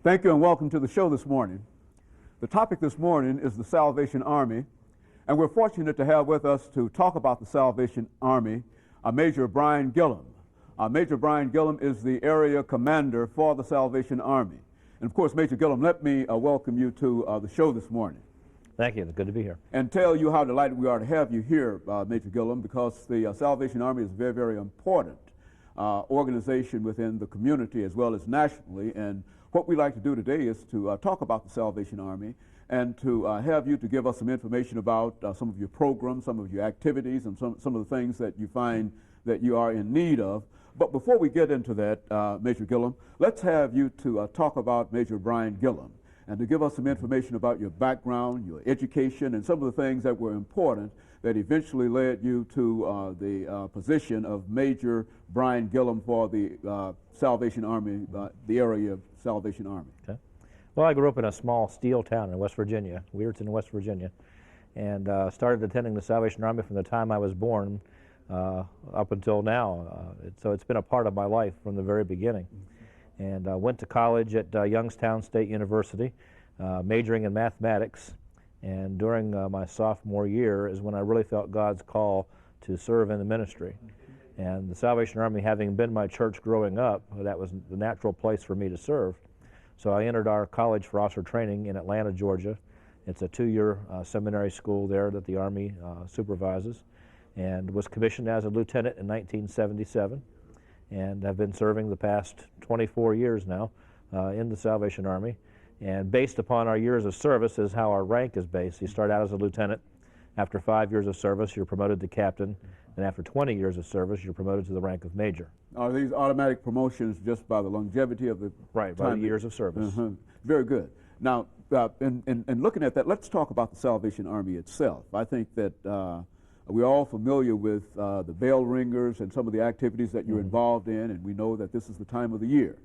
Thank you and welcome to the show this morning. The topic this morning is the Salvation Army, and we're fortunate to have with us to talk about the Salvation Army Major Brian Gilliam. Major Brian Gilliam is the area commander for the Salvation Army. And of course, Major Gilliam, let me welcome you to the show this morning. Thank you. It's good to be here. And tell you how delighted we are to have you here, Major Gilliam, because the Salvation Army is a very, very important organization within the community as well as nationally. And what we'd like to do today is to talk about the Salvation Army and to have you to give us some information about some of your programs, some of your activities, and some of the things that you find that you are in need of. But before we get into that, Major Gilliam, let's have you to talk about Major Brian Gilliam and to give us some information about your background, your education, and some of the things that were important that eventually led you to the position of Major Brian Gilliam for the Salvation Army, the area Salvation Army. Okay. Well, I grew up in a small steel town in West Virginia, Weirton, West Virginia, and started attending the Salvation Army from the time I was born up until now. So it's been a part of my life from the very beginning. And went to college at Youngstown State University, majoring in mathematics. And during my sophomore year is when I really felt God's call to serve in the ministry. And the Salvation Army, having been my church growing up, that was the natural place for me to serve. So I entered our college for officer training in Atlanta, Georgia. It's a 2-year seminary school there that the Army supervises, and was commissioned as a lieutenant in 1977. And I've been serving the past 24 years now in the Salvation Army. And based upon our years of service is how our rank is based. You start out as a lieutenant. After 5 years of service, you're promoted to captain. And after 20 years of service, you're promoted to the rank of major. Are these automatic promotions just by the longevity of the right, by the years of service. Very good. Now, in looking at that, let's talk about the Salvation Army itself. I think that we're all familiar with the bell ringers and some of the activities that you're involved in, and we know that this is the time of the year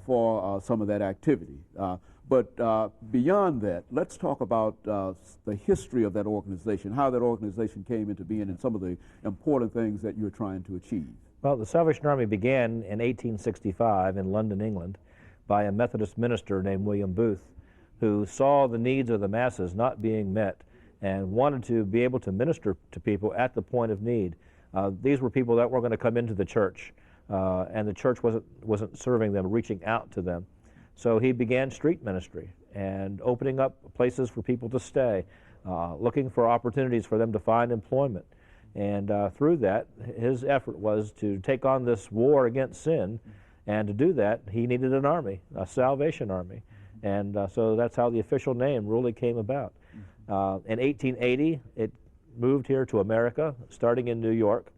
for some of that activity. But beyond that, let's talk about the history of that organization, how that organization came into being, and some of the important things that you're trying to achieve. Well, the Salvation Army began in 1865 in London, England, by a Methodist minister named William Booth, who saw the needs of the masses not being met and wanted to be able to minister to people at the point of need. These were people that were going to come into the church, and the church wasn't serving them, reaching out to them. So he began street ministry and opening up places for people to stay, looking for opportunities for them to find employment. And through that, his effort was to take on this war against sin, and to do that, he needed an army, a Salvation Army. And so that's how the official name really came about. In 1880, it moved here to America, starting in New York.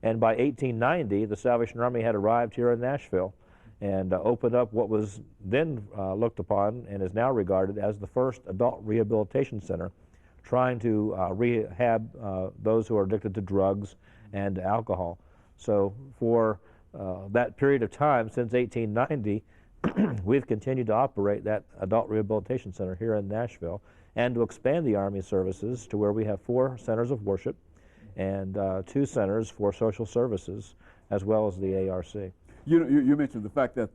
And by 1890, the Salvation Army had arrived here in Nashville and opened up what was then looked upon and is now regarded as the first adult rehabilitation center, trying to rehab those who are addicted to drugs and alcohol. So for that period of time, since 1890, we've continued to operate that adult rehabilitation center here in Nashville, and to expand the Army services to where we have 4 centers of worship and 2 centers for social services, as well as the ARC. You mentioned the fact that